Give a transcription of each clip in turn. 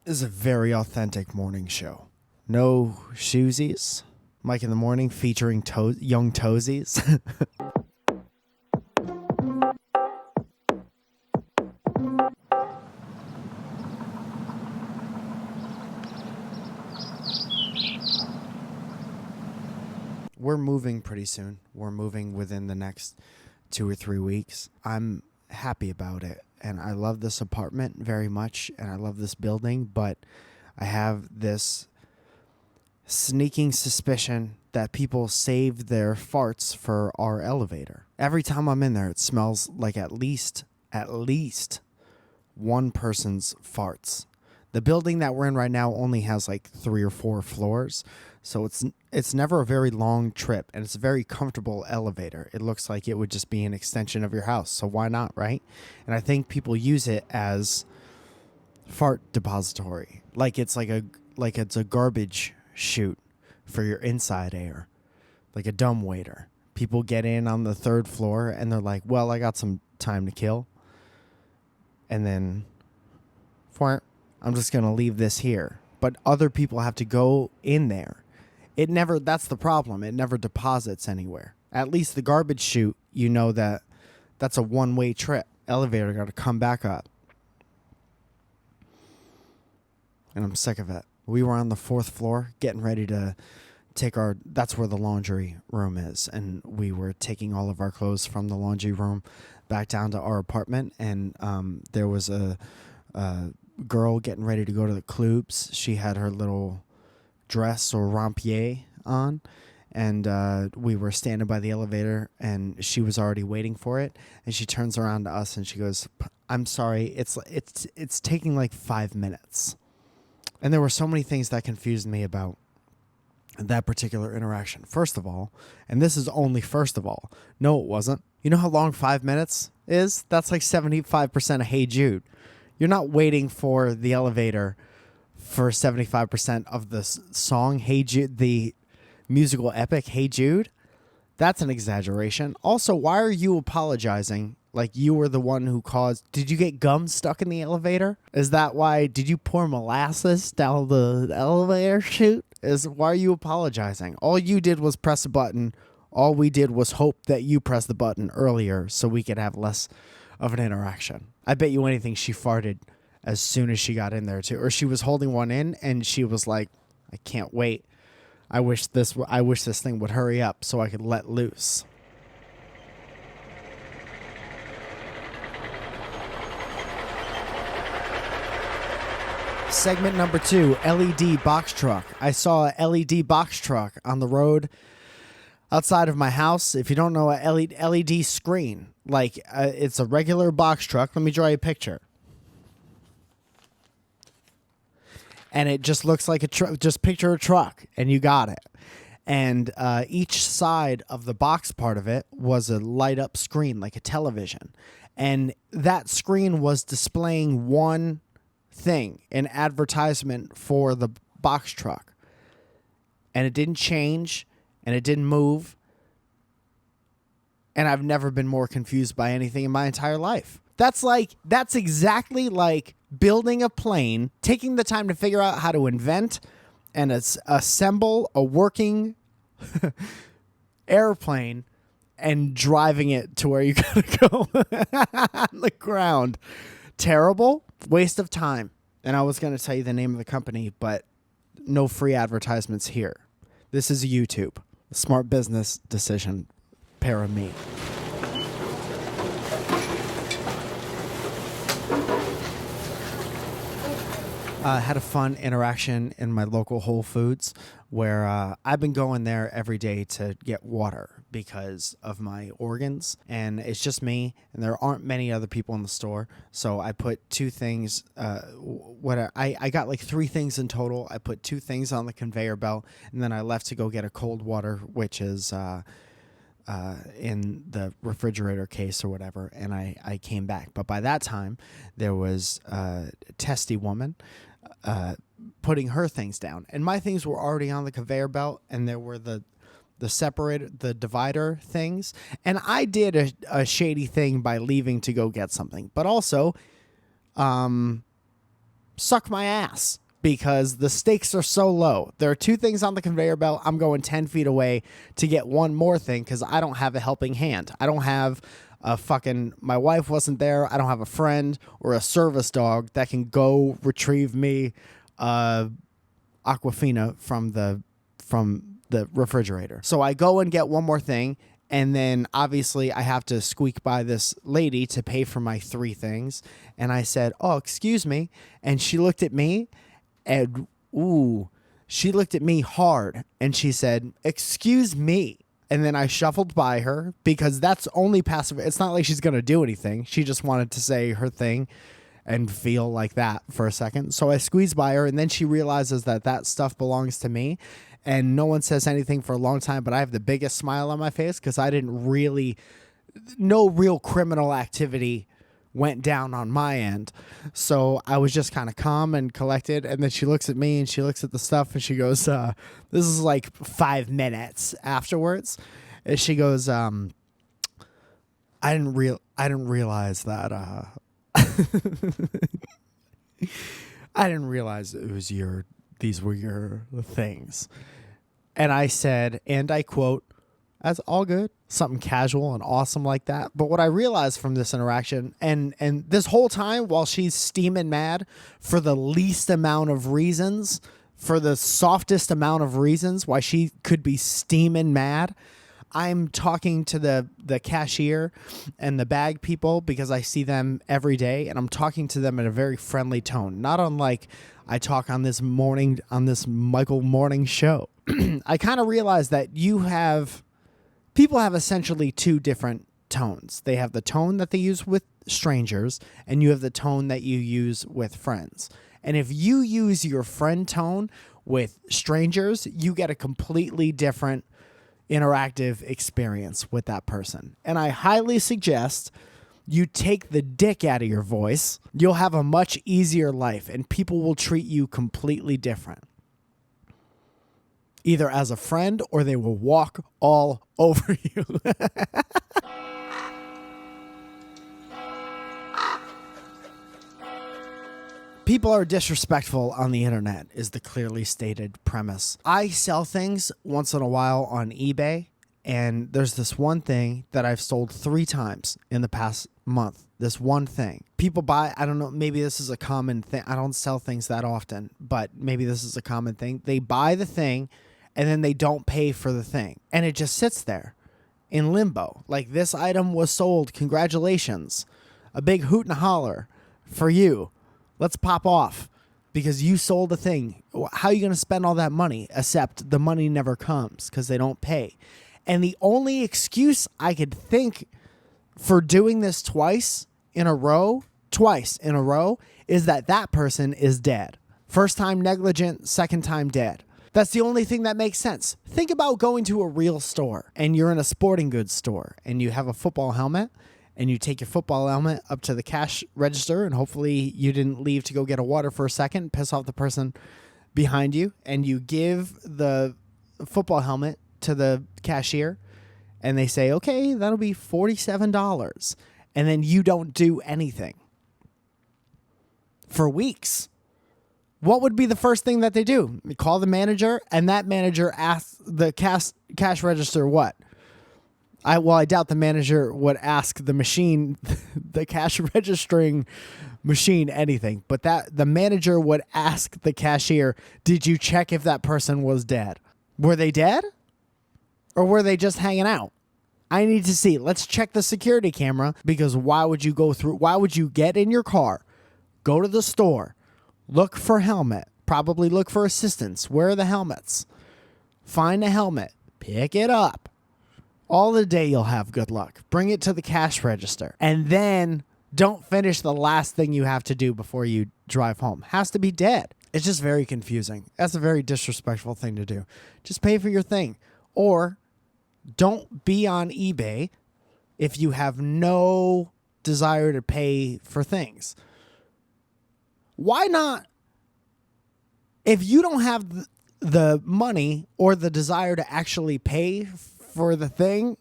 is a very authentic morning show. No shoesies. Mike in the Morning featuring young toesies. We're moving pretty soon. We're moving within the next 2 or 3 weeks. I'm happy about it, and I love this apartment very much, and I love this building, but I have this sneaking suspicion that people save their farts for our elevator. Every time I'm in there, it smells like at least one person's farts. The building that we're in right now only has like 3 or 4 floors, so it's never a very long trip, and it's a very comfortable elevator. It looks like it would just be an extension of your house, so why not, right? And I think people use it as fart depository, like it's a garbage chute for your inside air, like a dumbwaiter. People get in on the 3rd floor and they're like, well, I got some time to kill, and then I'm just going to leave this here. But other people have to go in there. That's the problem. It never deposits anywhere. At least the garbage chute, you know that's a one-way trip. Elevator got to come back up. And I'm sick of it. We were on the 4th floor getting ready to that's where the laundry room is. And we were taking all of our clothes from the laundry room back down to our apartment. And there was a girl getting ready to go to the clubs. She had her little dress or rompier on, and we were standing by the elevator, and she was already waiting for it, and she turns around to us and she goes, I'm sorry, it's taking like 5 minutes. And there were so many things that confused me about that particular interaction. First of all, and this is only first of all, no, it wasn't. You know how long 5 minutes is? That's like 75% of Hey Jude. You're not waiting for the elevator for 75% of the song, Hey Jude, the musical epic, Hey Jude. That's an exaggeration. Also, why are you apologizing like you were the one who caused... Did you get gum stuck in the elevator? Is that why? Did you pour molasses down the elevator chute? Why are you apologizing? All you did was press a button. All we did was hope that you pressed the button earlier so we could have less of an interaction. I bet you anything she farted as soon as she got in there too, or she was holding one in and she was like, I can't wait. I wish this thing would hurry up so I could let loose. Segment number 2, LED box truck. I saw a LED box truck on the road outside of my house. If you don't know, a LED screen, like it's a regular box truck. Let me draw you a picture. And it just looks like a truck. Just picture a truck, and you got it. And each side of the box part of it was a light-up screen, like a television. And that screen was displaying one thing, an advertisement for the box truck. And it didn't change, and it didn't move. And I've never been more confused by anything in my entire life. That's exactly like building a plane, taking the time to figure out how to invent and assemble a working airplane and driving it to where you gotta go on the ground. Terrible waste of time. And I was going to tell you the name of the company, but no free advertisements here. This is YouTube. A smart business decision. Pair of me. Had a fun interaction in my local Whole Foods where I've been going there every day to get water because of my organs, and it's just me, and there aren't many other people in the store, so I put 2 things, I got like 3 things in total. I put 2 things on the conveyor belt, and then I left to go get a cold water, which is in the refrigerator case or whatever, and I came back. But by that time, there was a testy woman putting her things down, and my things were already on the conveyor belt, and there were the divider things, and I did a shady thing by leaving to go get something, but also suck my ass, because the stakes are so low. There are 2 things on the conveyor belt. I'm going 10 feet away to get one more thing because I don't have a helping hand. I don't have my wife wasn't there. I don't have a friend or a service dog that can go retrieve me Aquafina from the refrigerator. So I go and get one more thing, and then obviously I have to squeak by this lady to pay for my 3 things. And I said, "Oh, excuse me." And she looked at me and she looked at me hard and she said, "Excuse me." And then I shuffled by her because that's only passive. It's not like she's going to do anything. She just wanted to say her thing and feel like that for a second. So I squeezed by her, and then she realizes that stuff belongs to me, and no one says anything for a long time, but I have the biggest smile on my face because no real criminal activity went down on my end. So I was just kind of calm and collected, and then she looks at me and she looks at the stuff and she goes, this is like 5 minutes afterwards, and she goes, I didn't realize that I didn't realize these were your things. And I said, and I quote, "That's all good." Something casual and awesome like that. But what I realized from this interaction, and this whole time while she's steaming mad for the least amount of reasons, for the softest amount of reasons why she could be steaming mad, I'm talking to the cashier and the bag people because I see them every day, and I'm talking to them in a very friendly tone, not unlike I talk on this Michael morning show. I kind of realized that people have essentially 2 different tones. They have the tone that they use with strangers, and you have the tone that you use with friends. And if you use your friend tone with strangers, you get a completely different interactive experience with that person. And I highly suggest you take the dick out of your voice. You'll have a much easier life, and people will treat you completely different, either as a friend or they will walk all over you. People are disrespectful on the internet is the clearly stated premise. I sell things once in a while on eBay, and there's this one thing that I've sold 3 times in the past month. This one thing. People buy, I don't know, maybe this is a common thing. I don't sell things that often, but maybe this is a common thing. They buy the thing, and then they don't pay for the thing. And it just sits there in limbo. Like, this item was sold. Congratulations. A big hoot and holler for you. Let's pop off because you sold a thing. How are you going to spend all that money? Except the money never comes because they don't pay. And the only excuse I could think for doing this twice in a row, is that person is dead. First time negligent, second time dead. That's the only thing that makes sense. Think about going to a real store and you're in a sporting goods store and you have a football helmet and you take your football helmet up to the cash register, and hopefully you didn't leave to go get a water for a second, piss off the person behind you, and you give the football helmet to the cashier and they say, "Okay, that'll be $47. And then you don't do anything for weeks. What would be the first thing that they do? They call the manager, and that manager asks the cash register what? I doubt the manager would ask the machine, the cash registering machine, anything. But the manager would ask the cashier, "Did you check if that person was dead? Were they dead? Or were they just hanging out? I need to see. Let's check the security camera, because why would you get in your car, go to the store, look for helmet, probably look for assistance. Where are the helmets? Find a helmet, pick it up. All the day you'll have good luck. Bring it to the cash register. And then don't finish the last thing you have to do before you drive home. Has to be dead." It's just very confusing. That's a very disrespectful thing to do. Just pay for your thing. Or don't be on eBay if you have no desire to pay for things. Why not? If you don't have the money or the desire to actually pay for the thing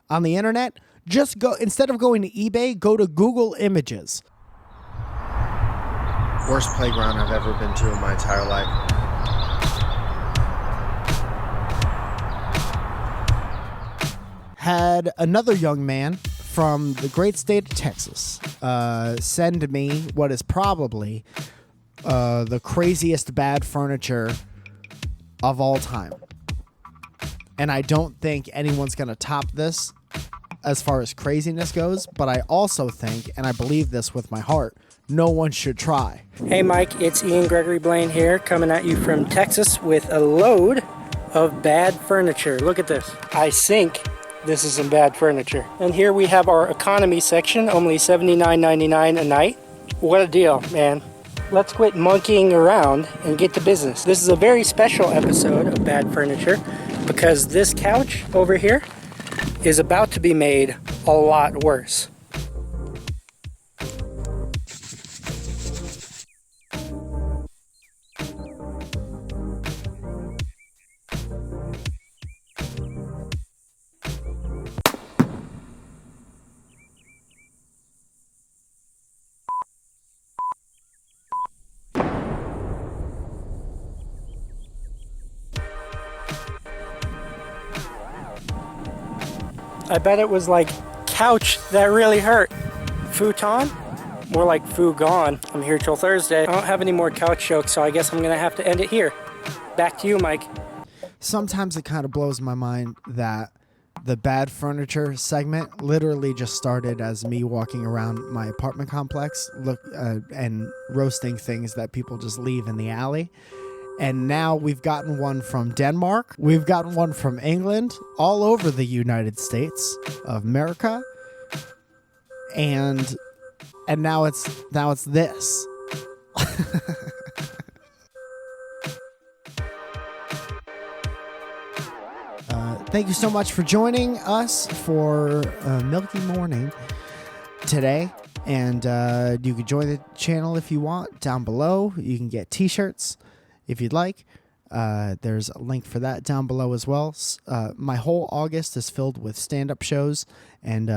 on the internet, just go, instead of going to eBay, go to Google Images. Worst playground I've ever been to in my entire life. Had another young man from the great state of Texas send me what is probably the craziest bad furniture of all time. And I don't think anyone's going to top this as far as craziness goes, but I also think, and I believe this with my heart, no one should try. Hey Mike, it's Ian Gregory Blaine here, coming at you from Texas with a load of bad furniture. Look at this. I think this is some bad furniture. And here we have our economy section, only $79.99 a night. What a deal, man. Let's quit monkeying around and get to business. This is a very special episode of Bad Furniture because this couch over here is about to be made a lot worse. I bet it was like couch that really hurt. Futon? More like foo-gone. I'm here till Thursday. I don't have any more couch jokes, so I guess I'm gonna have to end it here. Back to you, Mike. Sometimes it kind of blows my mind that the bad furniture segment literally just started as me walking around my apartment complex and roasting things that people just leave in the alley. And now we've gotten one from Denmark. We've gotten one from England, all over the United States of America. And now it's this. Thank you so much for joining us for Milky Morning today. And you can join the channel if you want down below. You can get t-shirts if you'd like. There's a link for that down below as well. My whole August is filled with stand-up shows and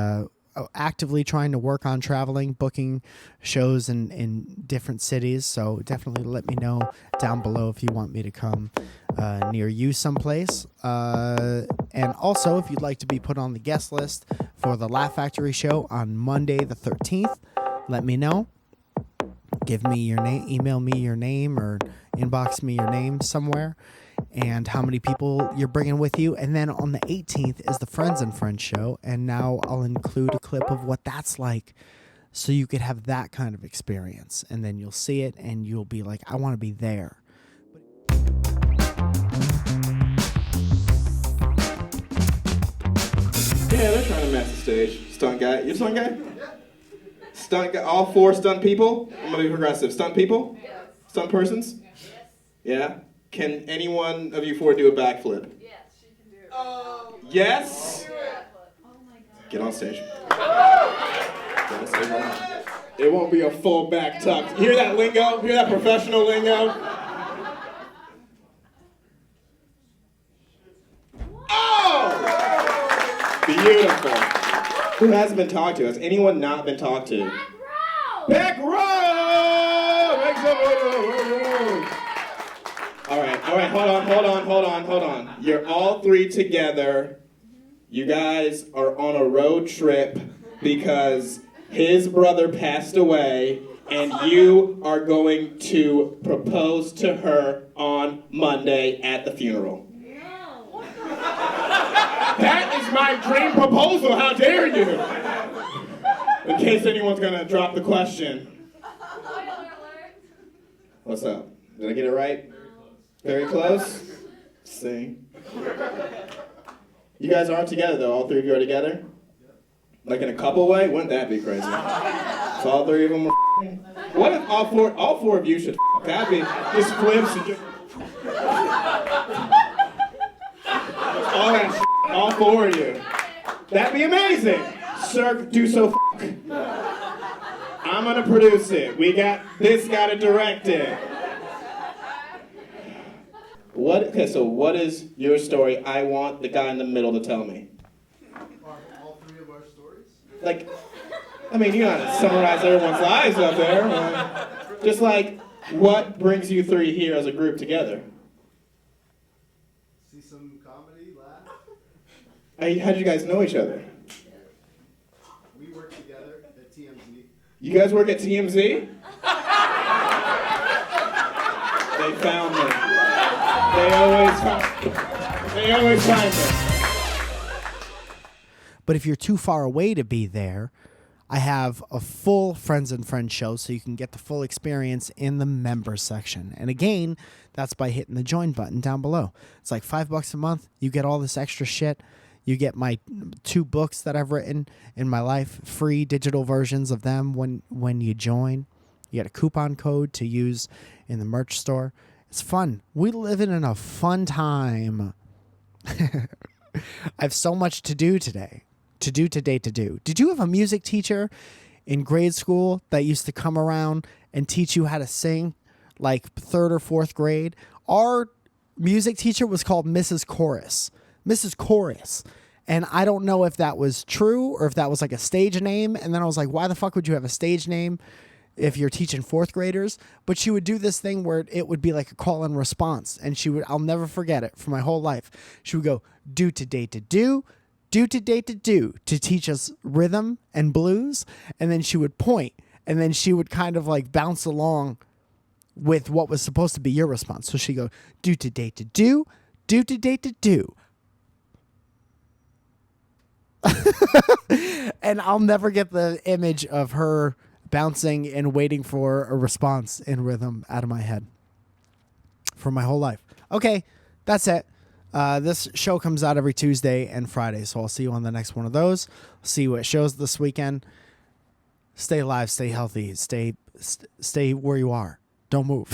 actively trying to work on traveling, booking shows in different cities. So definitely let me know down below if you want me to come near you someplace. And also, if you'd like to be put on the guest list for the Laugh Factory show on Monday the 13th, let me know. Give me your name, email me your name, or inbox me your name somewhere and how many people you're bringing with you. And then on the 18th is the Friends and Friends show. And now I'll include a clip of what that's like so you could have that kind of experience. And then you'll see it and you'll be like, I want to be there. Yeah, they're trying to match the stage. Stunt guy. You're a stunt guy? Stunt guy. All four stunt people? I'm going to be progressive. Stunt people? Yes. Stunt persons? Yes. Yeah? Can any one of you four do a backflip? Yes, she can do it. Oh. Yes? Oh my God. Get on stage. Get on stage right now. It won't be a full back tuck. You hear that lingo? Hear that professional lingo? Oh! Beautiful. Who hasn't been talked to? Has anyone not been talked to? Back row! Make some room! All right, hold on. You're all three together. You guys are on a road trip because his brother passed away, and you are going to propose to her on Monday at the funeral. That is my dream proposal, how dare you? In case anyone's gonna drop the question. What's up? Did I get it right? Very close? See? You guys aren't together though, all three of you are together? Like in a couple way? Wouldn't that be crazy? So all three of them are what if all four of you should that'd be just flips and just all that all four of you. That'd be amazing. Cirque du so I'm gonna produce it. This gotta direct it. So what is your story? I want the guy in the middle to tell me. All three of our stories? You gotta summarize everyone's lives up there. Just like, what brings you three here as a group together? See some comedy, laugh. How did you guys know each other? We work together at TMZ. You guys work at TMZ? They found me. They always find me. But if you're too far away to be there, I have a full Friends and Friends show, so you can get the full experience in the members section. And again, that's by hitting the join button down below. It's like $5 a month. You get all this extra shit. You get my 2 books that I've written in my life, free digital versions of them when you join. You get a coupon code to use in the merch store. It's fun. We live in a fun time. I have so much to do today. Did you have a music teacher in grade school that used to come around and teach you how to sing, like 3rd or 4th grade? Our music teacher was called Mrs. Chorus. And I don't know if that was true or if that was like a stage name. And then I was like, why the fuck would you have a stage name if you're teaching 4th graders? But she would do this thing where it would be like a call and response. And I'll never forget it for my whole life. She would go, do to day to do to teach us rhythm and blues. And then she would point, and then she would kind of like bounce along with what was supposed to be your response. So she'd go, do to day to do to day to do. And I'll never get the image of her bouncing and waiting for a response in rhythm out of my head for my whole life. Okay, that's it. This show comes out every Tuesday and Friday, so I'll see you on the next one of those. See what shows this weekend. Stay alive, stay healthy, stay where you are. Don't move.